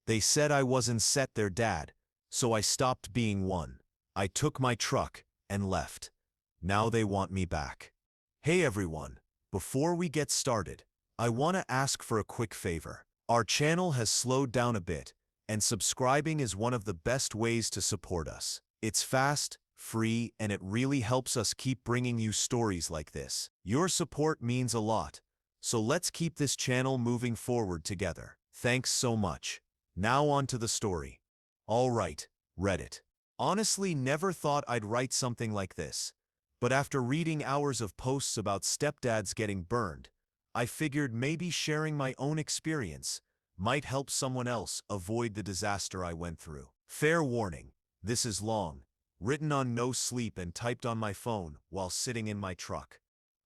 They said I wasn't set their dad, so I stopped being one. I took my truck and left. Now they want me back. Hey everyone, before we get started, I want to ask for a quick favor. Our channel has slowed down a bit, and subscribing is one of the best ways to support us. It's fast, free, and it really helps us keep bringing you stories like this. Your support means a lot, so let's keep this channel moving forward together. Thanks so much. Now on to the story. Alright, Reddit. Honestly, never thought I'd write something like this, but after reading hours of posts about stepdads getting burned, I figured maybe sharing my own experience might help someone else avoid the disaster I went through. Fair warning, this is long, written on no sleep and typed on my phone while sitting in my truck.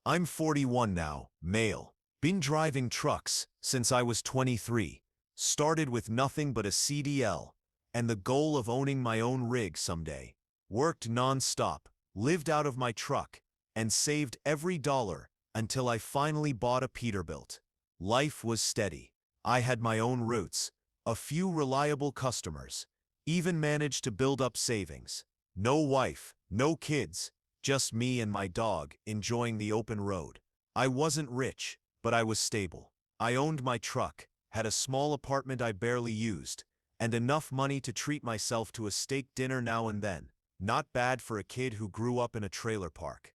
I'm 41 now, male. Been driving trucks since I was 23. Started with nothing but a CDL and the goal of owning my own rig someday. Worked non-stop, lived out of my truck, and saved every dollar until I finally bought a Peterbilt. Life was steady. I had my own routes, a few reliable customers, even managed to build up savings. No wife, no kids, just me and my dog enjoying the open road. I wasn't rich, but I was stable. I owned my truck, had a small apartment I barely used, and enough money to treat myself to a steak dinner now and then. Not bad for a kid who grew up in a trailer park.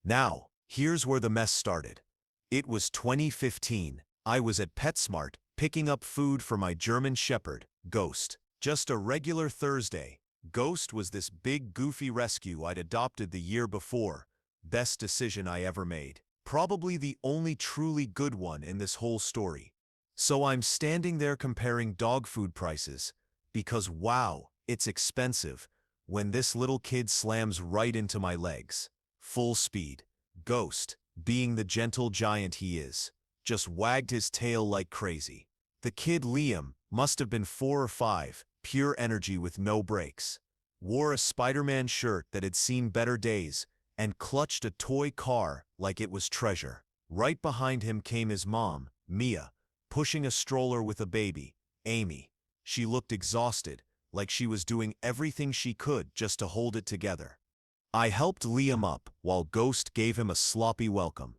Now, here's where the mess started. It was 2015. I was at PetSmart picking up food for my German Shepherd, Ghost. Just a regular Thursday. Ghost was this big goofy rescue I'd adopted the year before. Best decision I ever made. Probably the only truly good one in this whole story. So I'm standing there comparing dog food prices, because wow, it's expensive, when this little kid slams right into my legs. Full speed. Ghost, being the gentle giant he is, just wagged his tail like crazy. The kid, Liam, must have been 4 or 5, pure energy with no brakes. Wore a Spider-Man shirt that had seen better days, and clutched a toy car like it was treasure. Right behind him came his mom, Mia, pushing a stroller with a baby, Amy. She looked exhausted, like she was doing everything she could just to hold it together. I helped Liam up while Ghost gave him a sloppy welcome,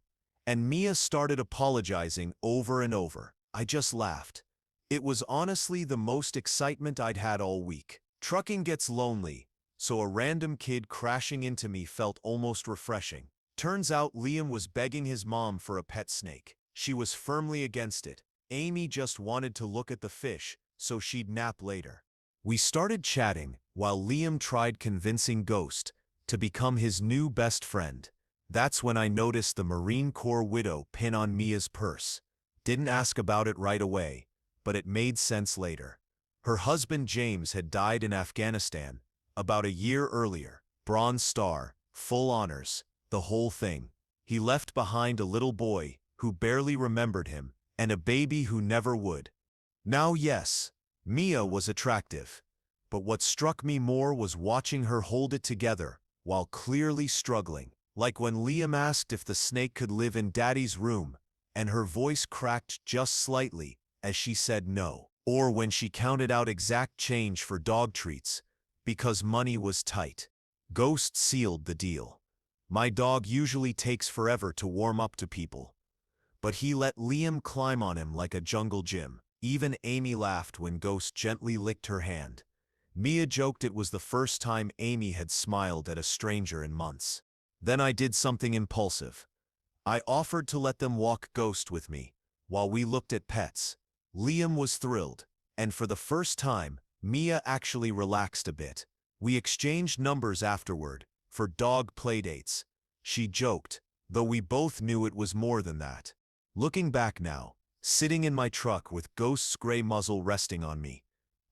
and Mia started apologizing over and over. I just laughed. It was honestly the most excitement I'd had all week. Trucking gets lonely, so a random kid crashing into me felt almost refreshing. Turns out Liam was begging his mom for a pet snake. She was firmly against it. Amy just wanted to look at the fish, so she'd nap later. We started chatting while Liam tried convincing Ghost to become his new best friend. That's when I noticed the Marine Corps widow pin on Mia's purse. Didn't ask about it right away, but it made sense later. Her husband James had died in Afghanistan about a year earlier. Bronze Star, full honors, the whole thing. He left behind a little boy who barely remembered him, and a baby who never would. Now yes, Mia was attractive, but what struck me more was watching her hold it together while clearly struggling. Like when Liam asked if the snake could live in Daddy's room, and her voice cracked just slightly as she said no. Or when she counted out exact change for dog treats, because money was tight. Ghost sealed the deal. My dog usually takes forever to warm up to people, but he let Liam climb on him like a jungle gym. Even Amy laughed when Ghost gently licked her hand. Mia joked it was the first time Amy had smiled at a stranger in months. Then I did something impulsive. I offered to let them walk Ghost with me while we looked at pets. Liam was thrilled, and for the first time, Mia actually relaxed a bit. We exchanged numbers afterward for dog playdates. She joked, though we both knew it was more than that. Looking back now, sitting in my truck with Ghost's gray muzzle resting on me,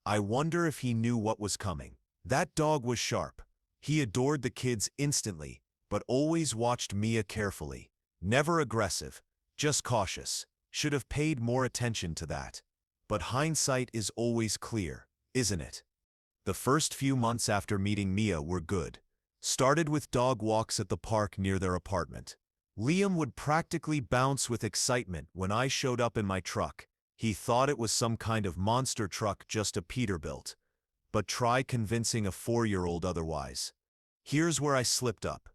I wonder if he knew what was coming. That dog was sharp. He adored the kids instantly, but always watched Mia carefully. Never aggressive, just cautious. Should have paid more attention to that. But hindsight is always clear, isn't it? The first few months after meeting Mia were good. Started with dog walks at the park near their apartment. Liam would practically bounce with excitement when I showed up in my truck, He thought it was some kind of monster truck just a Peterbilt. But try convincing a 4-year-old otherwise. Here's where I slipped up.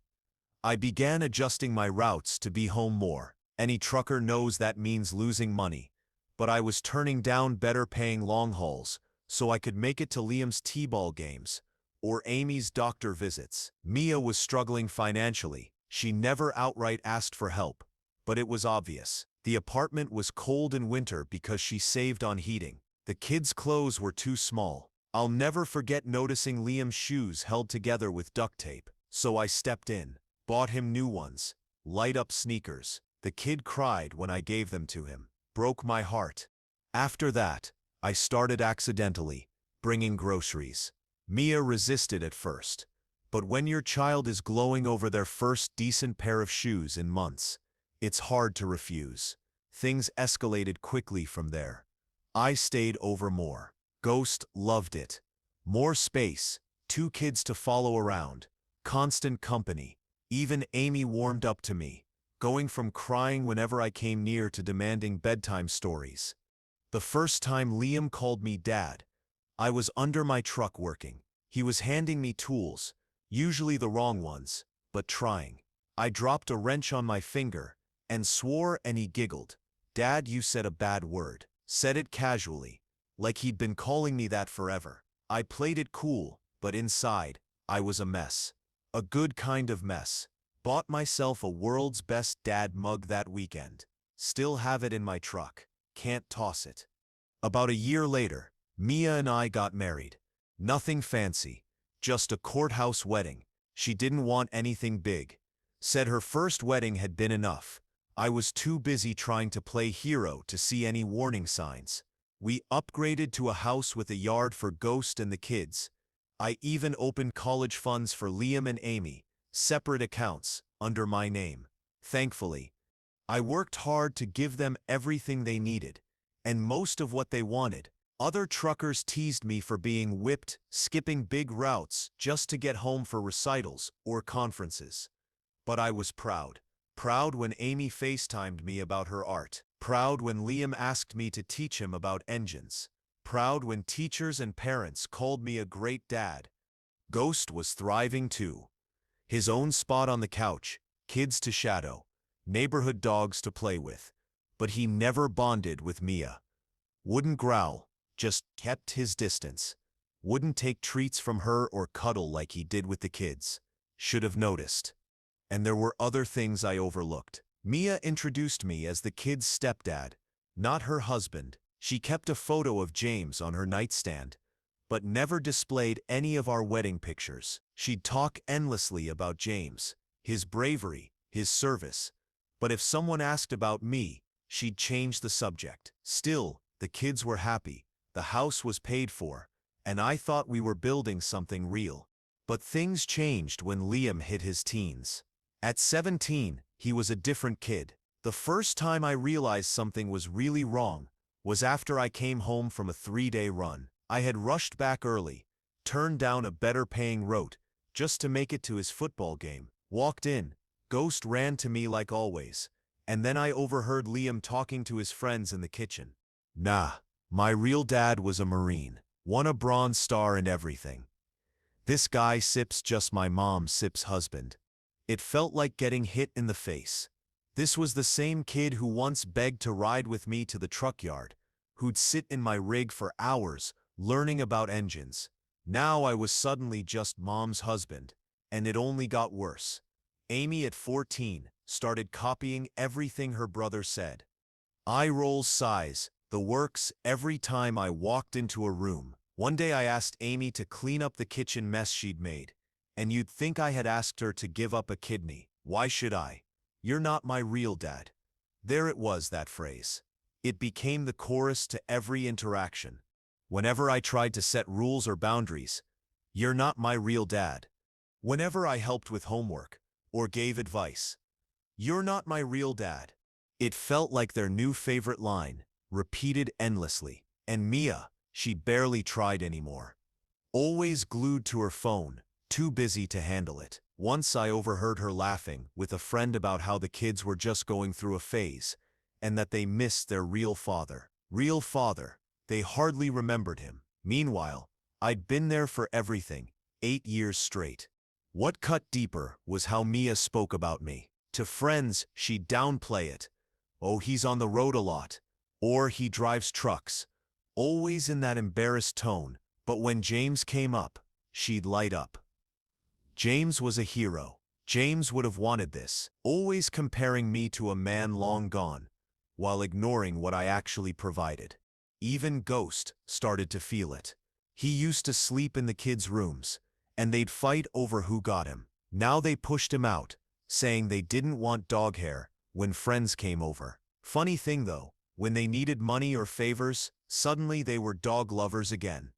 I began adjusting my routes to be home more. Any trucker knows that means losing money. But I was turning down better paying long hauls so I could make it to Liam's t-ball games or Amy's doctor visits. Mia was struggling financially. She never outright asked for help, but it was obvious. The apartment was cold in winter because she saved on heating. The kids' clothes were too small. I'll never forget noticing Liam's shoes held together with duct tape, so I stepped in, bought him new ones, light-up sneakers. The kid cried when I gave them to him. Broke my heart. After that, I started accidentally, bringing groceries. Mia resisted at first, but when your child is glowing over their first decent pair of shoes in months, it's hard to refuse. Things escalated quickly from there. I stayed over more. Ghost loved it. More space, 2 kids to follow around, constant company. Even Amy warmed up to me, going from crying whenever I came near to demanding bedtime stories. The first time Liam called me Dad, I was under my truck working. He was handing me tools, usually the wrong ones, but trying. I dropped a wrench on my finger and swore, and he giggled. Dad, you said a bad word. Said it casually, like he'd been calling me that forever. I played it cool, but inside, I was a mess. A good kind of mess. Bought myself a world's best dad mug that weekend. Still have it in my truck. Can't toss it. About a year later, Mia and I got married. Nothing fancy, just a courthouse wedding. She didn't want anything big. Said her first wedding had been enough. I was too busy trying to play hero to see any warning signs. We upgraded to a house with a yard for Ghost and the kids. I even opened college funds for Liam and Amy, separate accounts, under my name. Thankfully, I worked hard to give them everything they needed, and most of what they wanted. Other truckers teased me for being whipped, skipping big routes just to get home for recitals or conferences. But I was proud. Proud when Amy FaceTimed me about her art. Proud when Liam asked me to teach him about engines. Proud when teachers and parents called me a great dad. Ghost was thriving too. His own spot on the couch, kids to shadow, neighborhood dogs to play with. But he never bonded with Mia. Wouldn't growl, just kept his distance. Wouldn't take treats from her or cuddle like he did with the kids. Should have noticed. And there were other things I overlooked. Mia introduced me as the kid's stepdad, not her husband. She kept a photo of James on her nightstand, but never displayed any of our wedding pictures. She'd talk endlessly about James, his bravery, his service. But if someone asked about me, she'd change the subject. Still, the kids were happy, the house was paid for, and I thought we were building something real. But things changed when Liam hit his teens. At 17, he was a different kid. The first time I realized something was really wrong was after I came home from a 3-day run. I had rushed back early, turned down a better-paying route just to make it to his football game. Walked in, Ghost ran to me like always, and then I overheard Liam talking to his friends in the kitchen. Nah, my real dad was a Marine, won a Bronze Star and everything. This guy Sip's just my mom Sip's husband. It felt like getting hit in the face. This was the same kid who once begged to ride with me to the truck yard, who'd sit in my rig for hours, learning about engines. Now I was suddenly just mom's husband, and it only got worse. Amy at 14 started copying everything her brother said. Eye rolls, sighs, the works every time I walked into a room. One day I asked Amy to clean up the kitchen mess she'd made, and you'd think I had asked her to give up a kidney. Why should I? You're not my real dad. There it was, that phrase. It became the chorus to every interaction. Whenever I tried to set rules or boundaries, you're not my real dad. Whenever I helped with homework or gave advice, you're not my real dad. It felt like their new favorite line, repeated endlessly. And Mia, she barely tried anymore. Always glued to her phone, too busy to handle it. Once I overheard her laughing with a friend about how the kids were just going through a phase, and that they missed their real father. Real father. They hardly remembered him. Meanwhile, I'd been there for everything, 8 years straight. What cut deeper was how Mia spoke about me. To friends, she'd downplay it. Oh, he's on the road a lot. Or he drives trucks. Always in that embarrassed tone. But when James came up, she'd light up. James was a hero. James would have wanted this, always comparing me to a man long gone, while ignoring what I actually provided. Even Ghost started to feel it. He used to sleep in the kids' rooms, and they'd fight over who got him. Now they pushed him out, saying they didn't want dog hair when friends came over. Funny thing though, when they needed money or favors, suddenly they were dog lovers again.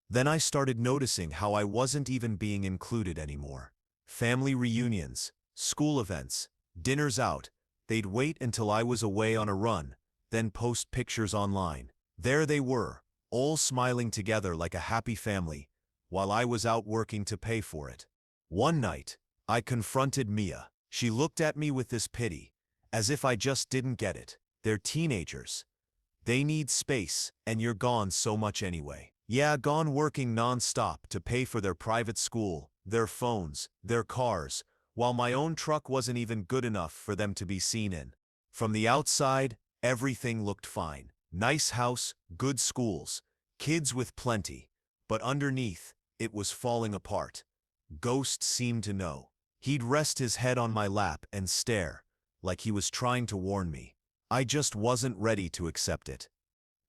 Then I started noticing how I wasn't even being included anymore. Family reunions, school events, dinners out, they'd wait until I was away on a run, then post pictures online. There they were, all smiling together like a happy family, while I was out working to pay for it. One night, I confronted Mia. She looked at me with this pity, as if I just didn't get it. They're teenagers. They need space, and you're gone so much anyway. Yeah, gone working non-stop to pay for their private school, their phones, their cars, while my own truck wasn't even good enough for them to be seen in. From the outside, everything looked fine. Nice house, good schools, kids with plenty. But underneath, it was falling apart. Ghost seemed to know. He'd rest his head on my lap and stare, like he was trying to warn me. I just wasn't ready to accept it.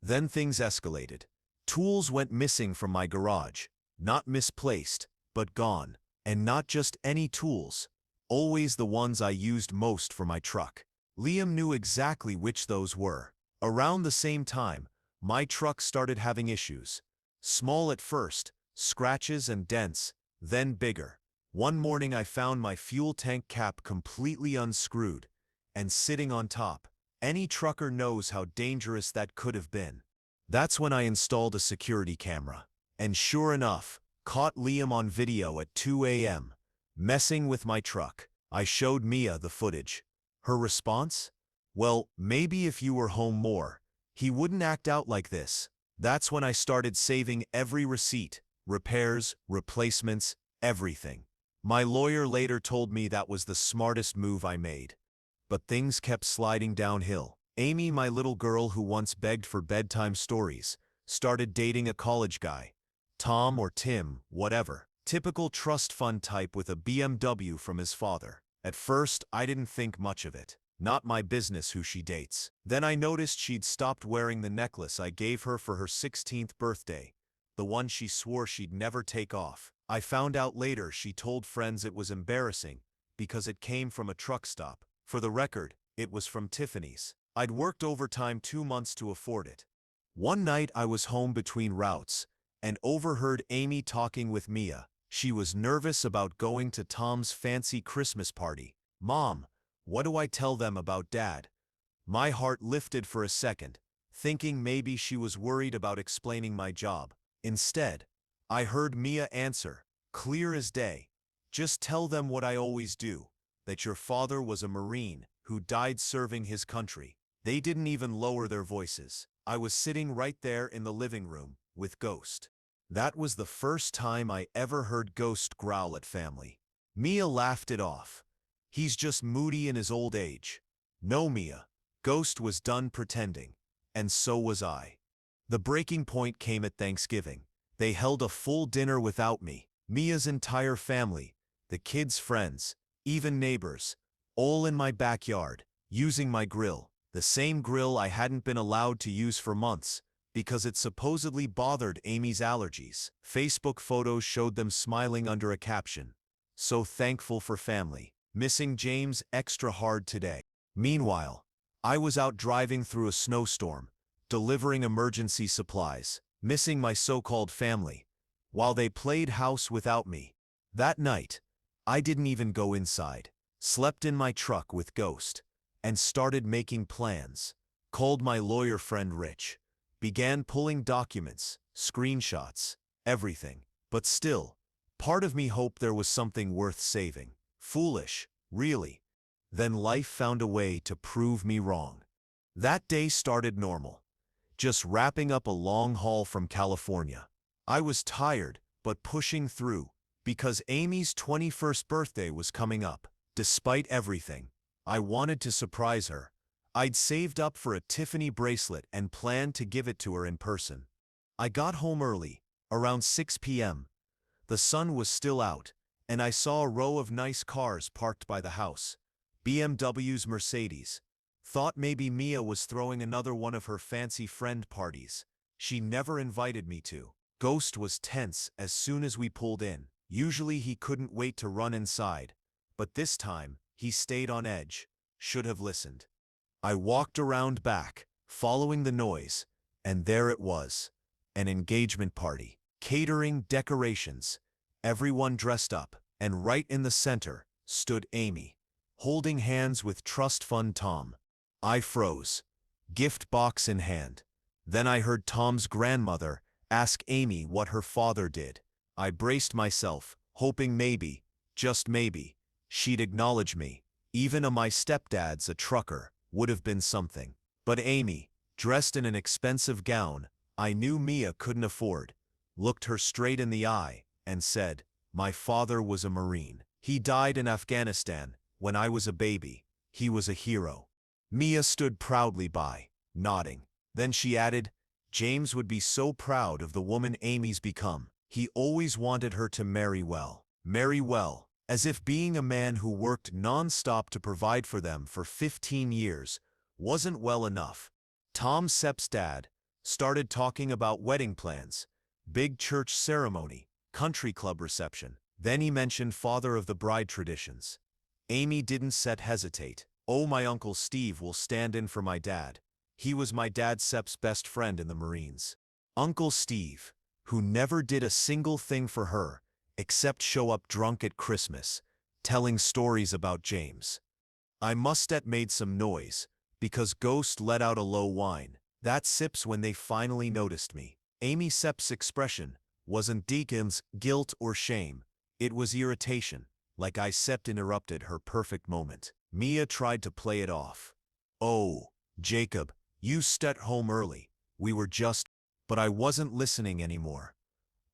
Then things escalated. Tools went missing from my garage. Not misplaced, but gone. And not just any tools. Always the ones I used most for my truck. Liam knew exactly which those were. Around the same time, my truck started having issues. Small at first, scratches and dents, then bigger. One morning I found my fuel tank cap completely unscrewed and sitting on top. Any trucker knows how dangerous that could have been. That's when I installed a security camera. And sure enough, caught Liam on video at 2 a.m., messing with my truck. I showed Mia the footage. Her response? Well, maybe if you were home more, he wouldn't act out like this. That's when I started saving every receipt, repairs, replacements, everything. My lawyer later told me that was the smartest move I made. But things kept sliding downhill. Amy, my little girl who once begged for bedtime stories, started dating a college guy. Tom or Tim, whatever. Typical trust fund type with a BMW from his father. At first, I didn't think much of it. Not my business who she dates. Then I noticed she'd stopped wearing the necklace I gave her for her 16th birthday, the one she swore she'd never take off. I found out later she told friends it was embarrassing because it came from a truck stop. For the record, it was from Tiffany's. I'd worked overtime 2 months to afford it. One night I was home between routes and overheard Amy talking with Mia. She was nervous about going to Tom's fancy Christmas party. Mom, what do I tell them about Dad? My heart lifted for a second, thinking maybe she was worried about explaining my job. Instead, I heard Mia answer, clear as day. Just tell them what I always do, that your father was a Marine who died serving his country. They didn't even lower their voices. I was sitting right there in the living room with Ghost. That was the first time I ever heard Ghost growl at family. Mia laughed it off. He's just moody in his old age. No, Mia. Ghost was done pretending. And so was I. The breaking point came at Thanksgiving. They held a full dinner without me. Mia's entire family, the kids' friends, even neighbors, all in my backyard, using my grill. The same grill I hadn't been allowed to use for months, because it supposedly bothered Amy's allergies. Facebook photos showed them smiling under a caption, "So thankful for family. Missing James extra hard today." Meanwhile, I was out driving through a snowstorm, delivering emergency supplies, missing my so-called family, while they played house without me. That night, I didn't even go inside, slept in my truck with Ghost, and started making plans. Called my lawyer friend Rich. Began pulling documents, screenshots, everything. But still, part of me hoped there was something worth saving. Foolish, really. Then life found a way to prove me wrong. That day started normal. just wrapping up a long haul from California. I was tired, but pushing through, because Amy's 21st birthday was coming up. Despite everything, I wanted to surprise her. I'd saved up for a Tiffany bracelet and planned to give it to her in person. I got home early, around 6 p.m. The sun was still out, and I saw a row of nice cars parked by the house. BMWs, Mercedes. Thought maybe Mia was throwing another one of her fancy friend parties she never invited me to. Ghost was tense as soon as we pulled in. Usually he couldn't wait to run inside, but this time he stayed on edge. Should have listened. I walked around back, following the noise, and there it was. An engagement party. Catering, decorations. Everyone dressed up, and right in the center stood Amy, holding hands with trust fund Tom. I froze, gift box in hand. Then I heard Tom's grandmother ask Amy what her father did. I braced myself, hoping maybe, just maybe, she'd acknowledge me. Even my stepdad's a trucker would have been something. But Amy, dressed in an expensive gown I knew Mia couldn't afford, looked her straight in the eye and said, "My father was a Marine. He died in Afghanistan when I was a baby. He was a hero." Mia stood proudly by, nodding. Then she added, "James would be so proud of the woman Amy's become. He always wanted her to marry well." Marry well, as if being a man who worked non-stop to provide for them for 15 years wasn't well enough. Tom Sepp's dad started talking about wedding plans, big church ceremony, country club reception. Then he mentioned father of the bride traditions. Amy didn't hesitate. "Oh, my Uncle Steve will stand in for my dad. He was my dad Sepp's best friend in the Marines." Uncle Steve, who never did a single thing for her, except show up drunk at Christmas, telling stories about James. I must have made some noise, because Ghost let out a low whine. That sips when they finally noticed me. Amy Sepp's expression wasn't Deacon's guilt or shame. It was irritation, like I Sepp interrupted her perfect moment. Mia tried to play it off. "Oh, Jacob, you stayed home early. We were just..." But I wasn't listening anymore.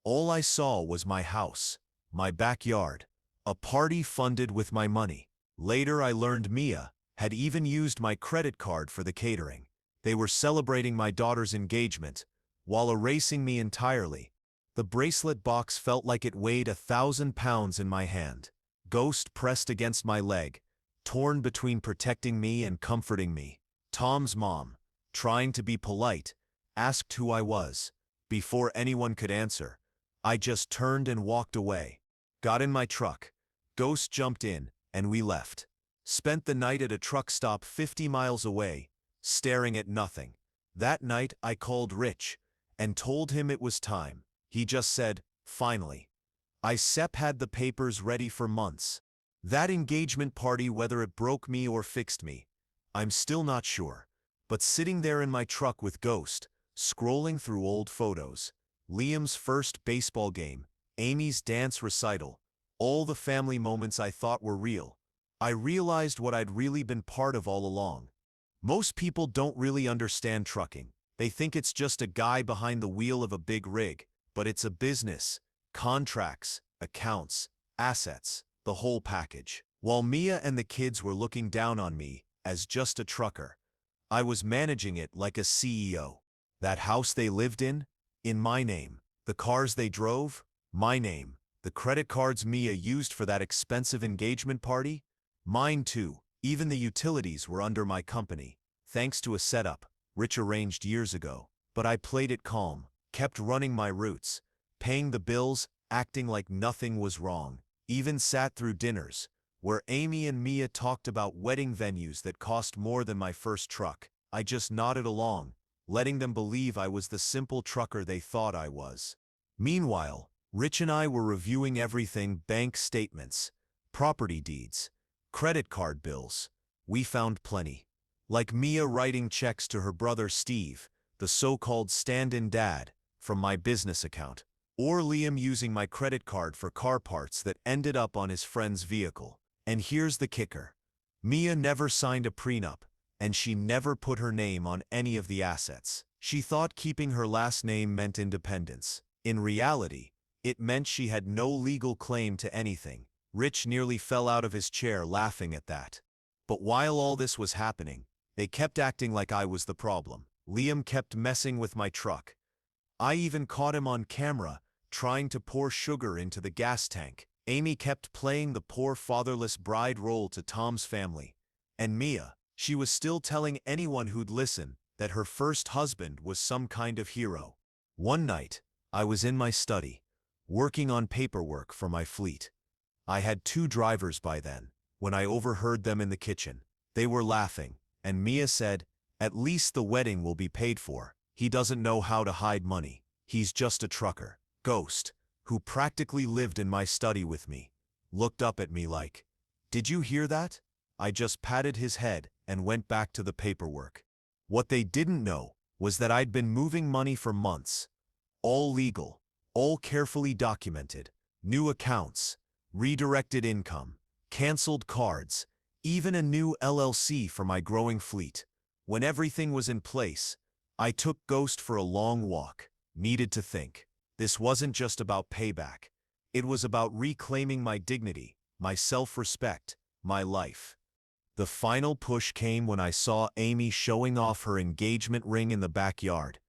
All I saw was my house, my backyard, a party funded with my money. Later I learned Mia had even used my credit card for the catering. They were celebrating my daughter's engagement, while erasing me entirely. The bracelet box felt like it weighed 1,000 pounds in my hand. Ghost pressed against my leg, torn between protecting me and comforting me. Tom's mom, trying to be polite, asked who I was. Before anyone could answer, I just turned and walked away. Got in my truck. Ghost jumped in, and we left. Spent the night at a truck stop 50 miles away, staring at nothing. That night I called Rich and told him it was time. He just said, "Finally." Sepp had the papers ready for months. That engagement party, whether it broke me or fixed me, I'm still not sure. But sitting there in my truck with Ghost, scrolling through old photos, Liam's first baseball game, Amy's dance recital, all the family moments I thought were real, I realized what I'd really been part of all along. Most people don't really understand trucking. They think it's just a guy behind the wheel of a big rig, but it's a business, contracts, accounts, assets, the whole package. While Mia and the kids were looking down on me as just a trucker, I was managing it like a CEO. That house they lived in my name. The cars they drove, my name. The credit cards Mia used for that expensive engagement party, mine too. Even the utilities were under my company, thanks to a setup Rich arranged years ago. But I played it calm, kept running my routes, paying the bills, acting like nothing was wrong. Even sat through dinners, where Amy and Mia talked about wedding venues that cost more than my first truck. I just nodded along, letting them believe I was the simple trucker they thought I was. Meanwhile, Rich and I were reviewing everything: bank statements, property deeds, credit card bills. We found plenty. Like Mia writing checks to her brother Steve, the so-called stand-in dad, from my business account. Or Liam using my credit card for car parts that ended up on his friend's vehicle. And here's the kicker. Mia never signed a prenup, and she never put her name on any of the assets. She thought keeping her last name meant independence. In reality, it meant she had no legal claim to anything. Rich nearly fell out of his chair laughing at that. But while all this was happening, they kept acting like I was the problem. Liam kept messing with my truck. I even caught him on camera, trying to pour sugar into the gas tank. Amy kept playing the poor fatherless bride role to Tom's family. And Mia, she was still telling anyone who'd listen that her first husband was some kind of hero. One night, I was in my study, working on paperwork for my fleet. I had 2 drivers by then, when I overheard them in the kitchen. They were laughing, and Mia said, "At least the wedding will be paid for. He doesn't know how to hide money. He's just a trucker." Ghost, who practically lived in my study with me, looked up at me like, "Did you hear that?" I just patted his head and went back to the paperwork. What they didn't know was that I'd been moving money for months. All legal, all carefully documented, new accounts, redirected income, canceled cards, even a new LLC for my growing fleet. When everything was in place, I took Ghost for a long walk. Needed to think. This wasn't just about payback. It was about reclaiming my dignity, my self-respect, my life. The final push came when I saw Amy showing off her engagement ring in the backyard,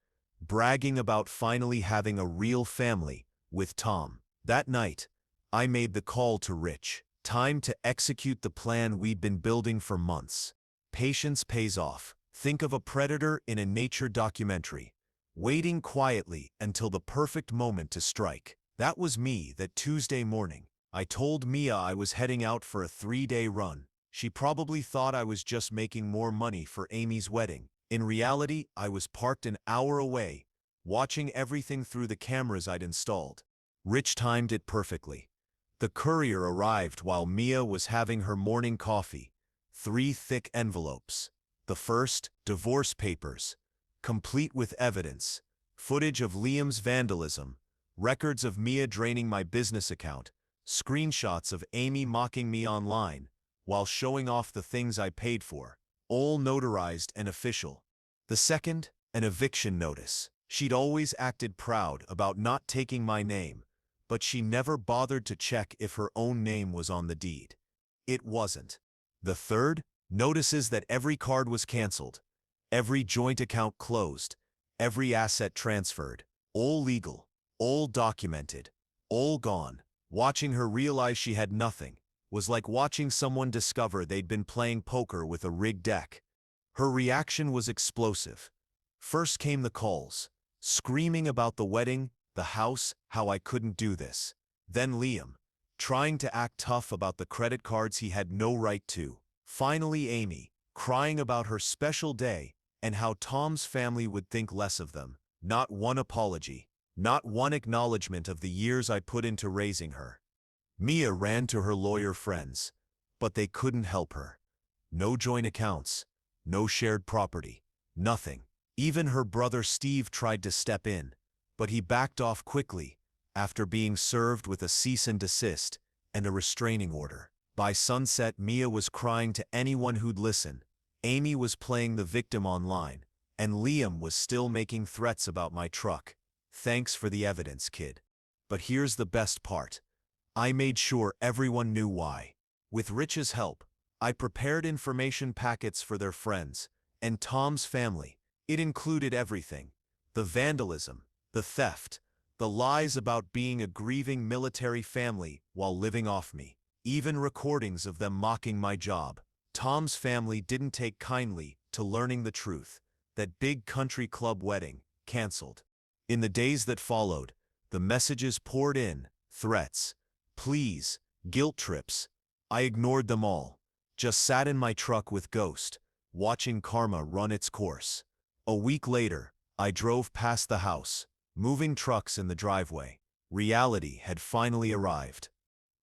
bragging about finally having a real family with Tom. That night, I made the call to Rich. Time to execute the plan we'd been building for months. Patience pays off. Think of a predator in a nature documentary, waiting quietly until the perfect moment to strike. That was me that Tuesday morning. I told Mia I was heading out for a 3-day run. She probably thought I was just making more money for Amy's wedding. In reality, I was parked an hour away, watching everything through the cameras I'd installed. Rich timed it perfectly. The courier arrived while Mia was having her morning coffee. 3 thick envelopes. The first, divorce papers, complete with evidence, footage of Liam's vandalism, records of Mia draining my business account, screenshots of Amy mocking me online, while showing off the things I paid for, all notarized and official. The second, an eviction notice. She'd always acted proud about not taking my name, but she never bothered to check if her own name was on the deed. It wasn't. The third, notices that every card was canceled, every joint account closed, every asset transferred, all legal, all documented, all gone. Watching her realize she had nothing was like watching someone discover they'd been playing poker with a rigged deck. Her reaction was explosive. First came the calls, screaming about the wedding, the house, how I couldn't do this. Then Liam, trying to act tough about the credit cards he had no right to. Finally Amy, crying about her special day and how Tom's family would think less of them. Not one apology, not one acknowledgement of the years I put into raising her. Mia ran to her lawyer friends, but they couldn't help her. No joint accounts, no shared property, nothing. Even her brother Steve tried to step in, but he backed off quickly after being served with a cease and desist and a restraining order. By sunset, Mia was crying to anyone who'd listen. Amy was playing the victim online, and Liam was still making threats about my truck. Thanks for the evidence, kid. But here's the best part. I made sure everyone knew why. With Rich's help, I prepared information packets for their friends and Tom's family. It included everything: the vandalism, the theft, the lies about being a grieving military family while living off me, even recordings of them mocking my job. Tom's family didn't take kindly to learning the truth, that big country club wedding, canceled. In the days that followed, the messages poured in, threats, pleas, guilt trips. I ignored them all, just sat in my truck with Ghost, watching karma run its course. A week later, I drove past the house, moving trucks in the driveway. Reality had finally arrived.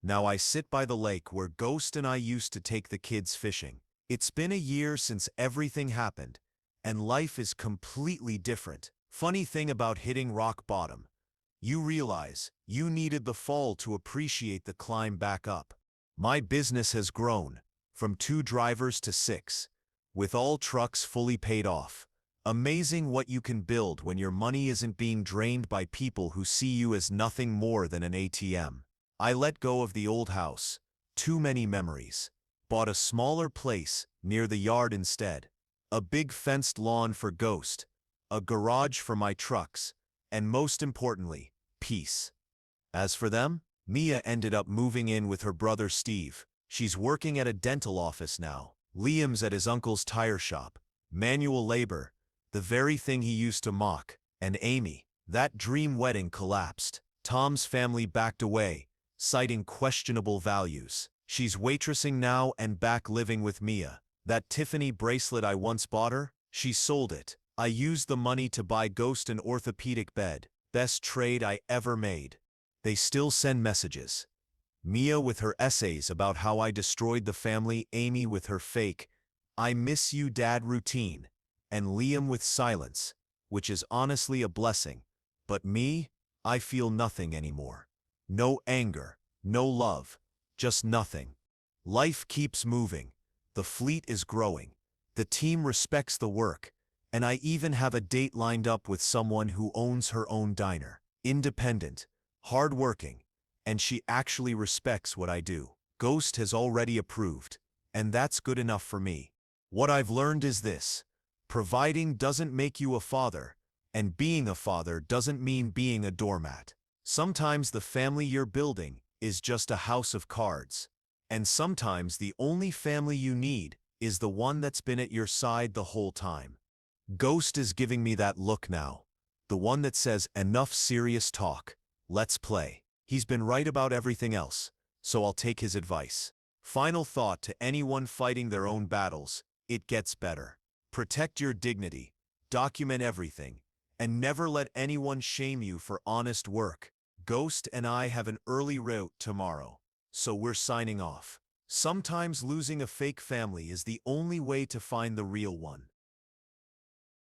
Now I sit by the lake where Ghost and I used to take the kids fishing. It's been a year since everything happened, and life is completely different. Funny thing about hitting rock bottom, you realize you needed the fall to appreciate the climb back up. My business has grown, from 2 drivers to 6, with all trucks fully paid off, Amazing what you can build when your money isn't being drained by people who see you as nothing more than an ATM. I let go of the old house. Too many memories. Bought a smaller place near the yard instead. A big fenced lawn for Ghost. A garage for my trucks. And most importantly, peace. As for them, Mia ended up moving in with her brother Steve. She's working at a dental office now. Liam's at his uncle's tire shop. Manual labor, the very thing he used to mock. And Amy, that dream wedding collapsed. Tom's family backed away, citing questionable values. She's waitressing now and back living with Mia. That Tiffany bracelet I once bought her, she sold it. I used the money to buy Ghost an orthopedic bed. Best trade I ever made. They still send messages. Mia with her essays about how I destroyed the family, Amy with her fake, "I miss you dad" routine, and Liam with silence, which is honestly a blessing. But me, I feel nothing anymore. No anger, no love, just nothing. Life keeps moving. The fleet is growing. The team respects the work. And I even have a date lined up with someone who owns her own diner. Independent, hardworking, and she actually respects what I do. Ghost has already approved, and that's good enough for me. What I've learned is this: providing doesn't make you a father, and being a father doesn't mean being a doormat. Sometimes the family you're building is just a house of cards, and sometimes the only family you need is the one that's been at your side the whole time. Ghost is giving me that look now, the one that says, "Enough serious talk, let's play." He's been right about everything else, so I'll take his advice. Final thought to anyone fighting their own battles: it gets better. Protect your dignity, document everything, and never let anyone shame you for honest work. Ghost and I have an early route tomorrow, so we're signing off. Sometimes losing a fake family is the only way to find the real one.